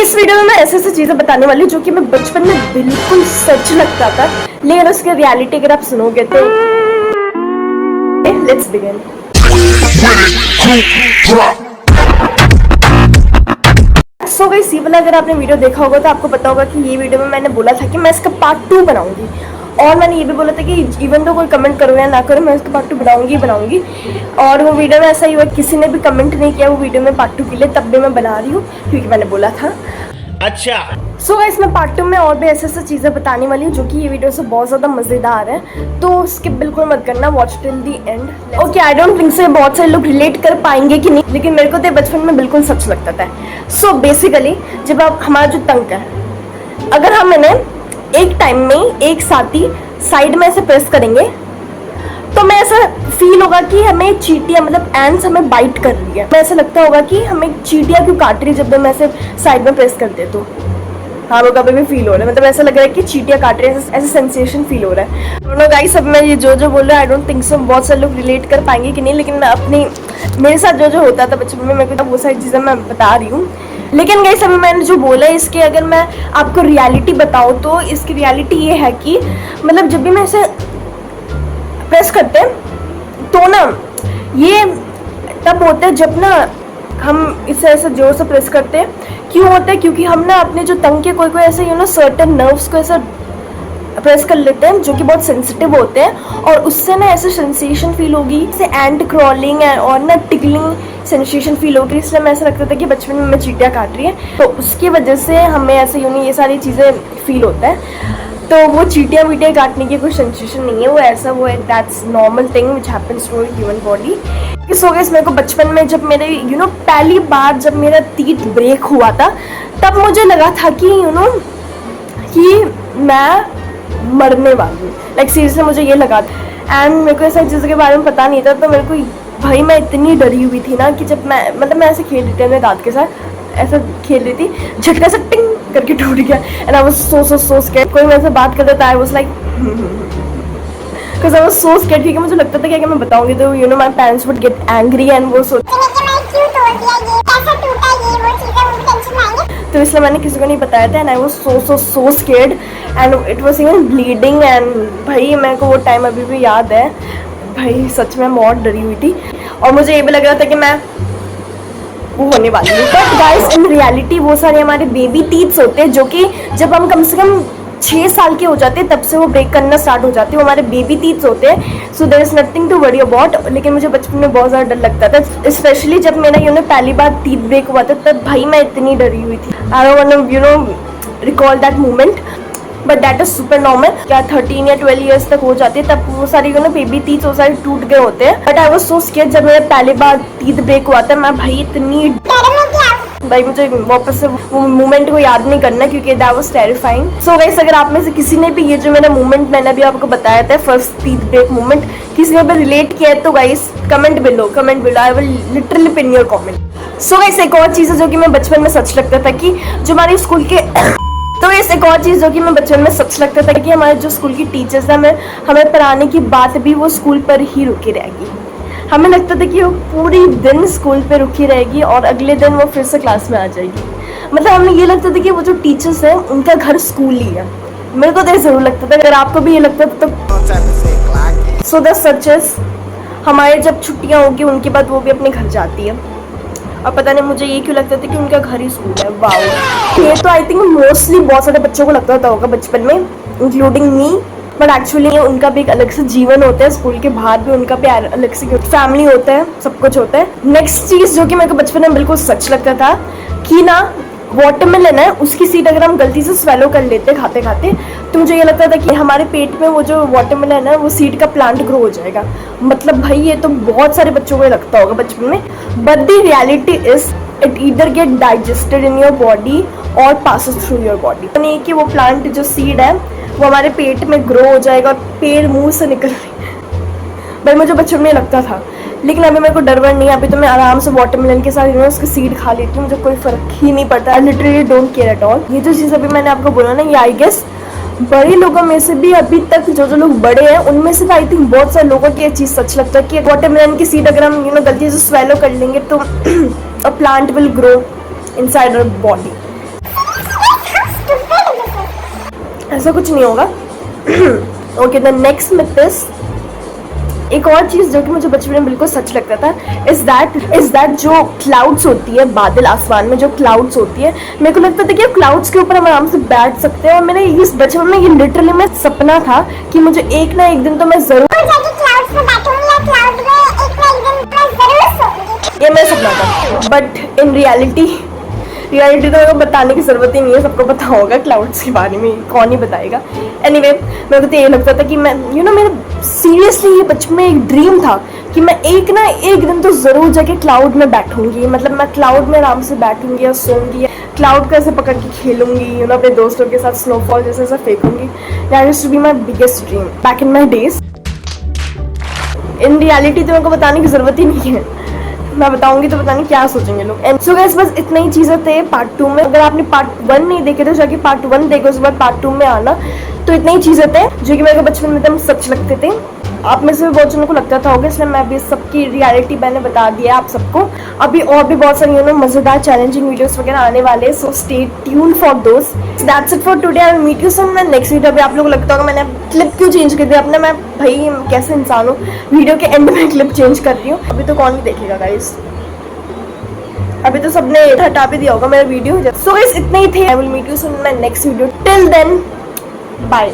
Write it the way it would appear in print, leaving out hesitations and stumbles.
इस वीडियो में मैं ऐसे ऐसी चीजें बताने वाली हूँ जो कि मैं बचपन में बिल्कुल सच लगता था, लेकिन उसकी रियलिटी अगर आप सुनोगे तो लेट्स बिगिन। सो गाइस, ये वाला अगर आपने वीडियो देखा होगा तो आपको पता होगा कि ये वीडियो में मैंने बोला था कि मैं इसका पार्ट 2 बनाऊंगी, और मैंने ये भी बोला था कि इवन तो कोई कमेंट करो या ना करो, मैं इसका पार्ट 2 बनाऊंगी। और वो वीडियो में ऐसा ही हुआ, किसी ने भी कमेंट नहीं किया वो वीडियो में पार्ट 2 के लिए, तब भी मैं बना रही हूँ क्योंकि मैंने बोला था। अच्छा सो गाइस, मैं पार्ट 2 में और भी ऐसे चीज़ें बताने वाली हूँ जो कि ये वीडियो से बहुत ज़्यादा मज़ेदार है, तो स्किप बिल्कुल मत करना, watch till the and. Okay, I don't think से बहुत सारे लोग रिलेट कर पाएंगे कि नहीं, लेकिन मेरे को तो बचपन में बिल्कुल सच लगता था। सो बेसिकली जब आप हमारा जो टंग है, अगर हम इन्हें एक टाइम में एक साथ ही साइड में ऐसे प्रेस करेंगे तो मैं ऐसा फील होगा कि हमें चींटियां मतलब एंड्स हमें बाइट कर रही है। मैं ऐसा लगता होगा कि हमें चींटियां क्यों काट रही है जब मैं ऐसे साइड में प्रेस करते तो हाँ, वो कभी भी फील हो रहा है, मतलब ऐसा लग रहा है कि चींटियां काट रही है, ऐसा सेंसेशन फील हो रहा है। दोनों गाइस, अब मैं ये जो बोल रहा है आई डोंट थिंक सो बहुत सारे लोग रिलेट कर पाएंगे कि नहीं, लेकिन मैं अपनी मेरे साथ जो होता था बचपन में, मेरे को वो सारी चीज़ें मैं बता रही हूँ। लेकिन गाइस, अभी मैंने जो बोला है इसके अगर मैं आपको रियलिटी बताऊँ तो इसकी रियलिटी ये है कि मतलब जब भी मैं ऐसे प्रेस करते हैं तो ना ये तब होता है जब ना हम इसे ऐसे जोर से प्रेस करते हैं। क्यों होता है? क्योंकि हम ना अपने जो टंग के कोई ऐसे सर्टेन नर्व्स को ऐसा प्रेस कर लेते हैं जो कि बहुत सेंसिटिव होते हैं, और उससे ना ऐसे सेंसेशन फील होगी, जैसे एंड क्रॉलिंग और ना टिकलिंग सेंसेशन फील होगी। इसलिए मैं ऐसा लगता था कि बचपन में चींटियां काट रही है, तो उसकी वजह से हमें ऐसे ये सारी चीज़ें फील होता है। तो वो चींटियां वीटियां काटने की कोई सेंसेशन नहीं है, वो ऐसा वो है, that's normal thing which happens to human body. So guys, मेरे को बचपन में जब मेरे पहली बार जब मेरा टीथ ब्रेक हुआ था, तब मुझे लगा था कि कि मैं मरने वाली हूँ, लाइक सीरियसली मुझे ये लगा था। एंड मेरे को ऐसा चीज़ों के बारे में पता नहीं था, तो मेरे को भाई मैं इतनी डरी हुई थी ना कि जब मैं ऐसे खेल रही थी अपने दांत के साथ, ऐसा खेल रही थी, झटका से टिंग करके टूट गया and I was so scared. कोई मेरे से बात करता था, I was like because I was so scared, क्योंकि मुझे लगता था कि अगर मैं बताऊंगी तो my parents would get angry and वो तो इसलिए मैंने किसी को नहीं बताया था and I was so scared and it was even bleeding. And भाई मेरे को वो टाइम अभी भी याद है, भाई सच में बहुत डरी हुई थी और मुझे ये भी लग रहा था कि मैं वो होने वाली है। बट गाइस, इन रियलिटी वो सारे हमारे बेबी टीथ्स होते हैं जो कि जब हम कम से कम 6 साल के हो जाते हैं तब से वो ब्रेक करना स्टार्ट हो जाते हैं, वो हमारे बेबी टीथ्स होते हैं। So there is nothing to worry about. लेकिन मुझे बचपन में बहुत ज़्यादा डर लगता था, स्पेशली जब मेरा पहली बार टीथ ब्रेक हुआ था, तब भाई मैं इतनी डरी हुई थी। I don't want recall that moment, but that is super normal. क्या 13 या 12 ईयर्स तक हो जाती है तब वो सारी बेबी टीथ वो सारे टूट गए होते हैं। But I was so scared जब मेरा पहली बार टीथ ब्रेक हुआ था, मैं भाई इतनी भाई मुझे वापस से वो मोमेंट को याद नहीं करना क्योंकि that was terrifying. So guys, अगर आप में से किसी ने भी ये जो मेरा मोमेंट मैंने अभी आपको बताया था फर्स्ट टीथ ब्रेक मोमेंट, किसी ने भी रिलेट किया है तो guys comment below, I will literally pin your comment. So guys, एक और चीज़ है जो कि मैं बचपन में सच लगता था कि जो हमारे स्कूल के तो ऐसे एक और चीज़ जो कि मैं बचपन में सच लगता था कि हमारे जो स्कूल की टीचर्स हैं हमें पढ़ाने की बात भी वो स्कूल पर ही रुकी रहेगी। हमें लगता था कि वो पूरी दिन स्कूल पे रुकी रहेगी और अगले दिन वो फिर से क्लास में आ जाएगी। मतलब हमें ये लगता था कि वो जो टीचर्स हैं उनका घर स्कूल ही है। मेरे को तो ज़रूर लगता था, अगर आपको भी ये लगता था तो सो द सचेस हमारे जब छुट्टियाँ होगी उनके बाद वो भी अपने घर जाती है, और पता नहीं मुझे ये क्यों लगता था कि उनका घर ही स्कूल है। वाओ, ये तो आई थिंक मोस्टली बहुत सारे बच्चों को लगता होगा बचपन में, इंक्लूडिंग मी। बट एक्चुअली उनका भी एक अलग से जीवन होता है, स्कूल के बाहर भी उनका भी अलग से फैमिली होता है, सब कुछ होता है। नेक्स्ट चीज़ जो कि मेरे को बचपन में बिल्कुल सच लगता था कि ना वाटरमेलन है, उसकी सीड अगर हम गलती से स्वेलो कर लेते खाते खाते, तो मुझे ये लगता था कि हमारे पेट में वो जो वाटरमेलन है वो सीड का प्लांट ग्रो हो जाएगा। मतलब भाई ये तो बहुत सारे बच्चों को लगता होगा बचपन में, but the reality is it either get digested in your body और पासेस थ्रू योर बॉडी। नहीं कि वो प्लांट जो सीड है वो हमारे पेट में ग्रो हो जाएगा और पेड़ मुंह से निकल भाई मुझे बचपन में लगता था, लेकिन अभी मेरे को डर वर नहीं है। अभी तो मैं आराम से वाटरमेलन के साथ उसकी सीड खा लेती हूँ, मुझे कोई फर्क ही नहीं पड़ता। I literally don't care at all. ये जो चीज़ अभी मैंने आपको बोला ना, ये आई गेस बड़े लोगों में से भी अभी तक जो लोग बड़े हैं उनमें से आई थिंक बहुत सारे लोगों की ये चीज़ सच लगता है कि वाटरमेलन की सीड अगर हम गलती से स्वेलो कर लेंगे तो a plant will grow inside our body. ऐसा कुछ नहीं होगा। Okay, the next myth is, एक और चीज जो कि मुझे बचपन में बिल्कुल सच लगता था, इज दैट जो क्लाउड्स होती है, बादल आसमान में जो क्लाउड्स होती है, मेरे को लगता था कि क्लाउड्स के ऊपर हम आराम से बैठ सकते हैं। और मेरे इस बचपन में ये लिटरली में सपना था कि मुझे एक ना एक दिन तो मैं जरूर ये मेरा सपना था। बट इन रियलिटी तो मेरे को बताने की जरूरत ही नहीं है, सबको पता होगा क्लाउड्स के बारे में, कौन ही बताएगा। एनीवे, मेरे को तो ये लगता था कि मैं मेरे सीरियसली ये बचपन में एक ड्रीम था कि मैं एक ना एक दिन तो ज़रूर जाके क्लाउड में बैठूंगी। मतलब मैं क्लाउड में आराम से बैठूंगी या सोऊंगी, क्लाउड को ऐसे पकड़ के खेलूंगी, अपने दोस्तों के साथ स्नोफॉल जैसे ऐसा फेंकूंगी। That used to be my biggest dream back in my days. In reality तो मेरे को बताने की ज़रूरत ही नहीं है, मैं बताऊंगी तो पता नहीं क्या सोचेंगे लोग। एंड सो गाइस, बस इतना ही चीज़ें थे पार्ट 2 में। अगर आपने पार्ट 1 नहीं देखे तो जाके पार्ट 1 देखो, उसके बाद पार्ट 2 में आना। तो इतनी ही चीज़ें थे जो कि मेरे को बचपन में एकदम सच लगते थे। आप में से भी बहुत जनों को लगता था होगा, इसलिए मैं अभी सबकी रियलिटी मैंने बता दिया आप सबको। अभी और भी बहुत सारी मज़ेदार चैलेंजिंग वीडियोस वगैरह आने वाले हैं, so stay tune for those. That's it for today. I will meet you soon in next video. अभी आप लोगों को लगता होगा मैंने क्लिप क्यों चेंज कर दिया अपना, मैं भाई कैसे इंसान हूँ, वीडियो के एंड में क्लिप चेंज कर रही हूँ। अभी तो कौन भी देखेगा गाइस, अभी तो सबने हटा भी दिया होगा मेरा वीडियो। सो गाइस, इतने ही थे। I will meet you soon in my next video. Till then, bye.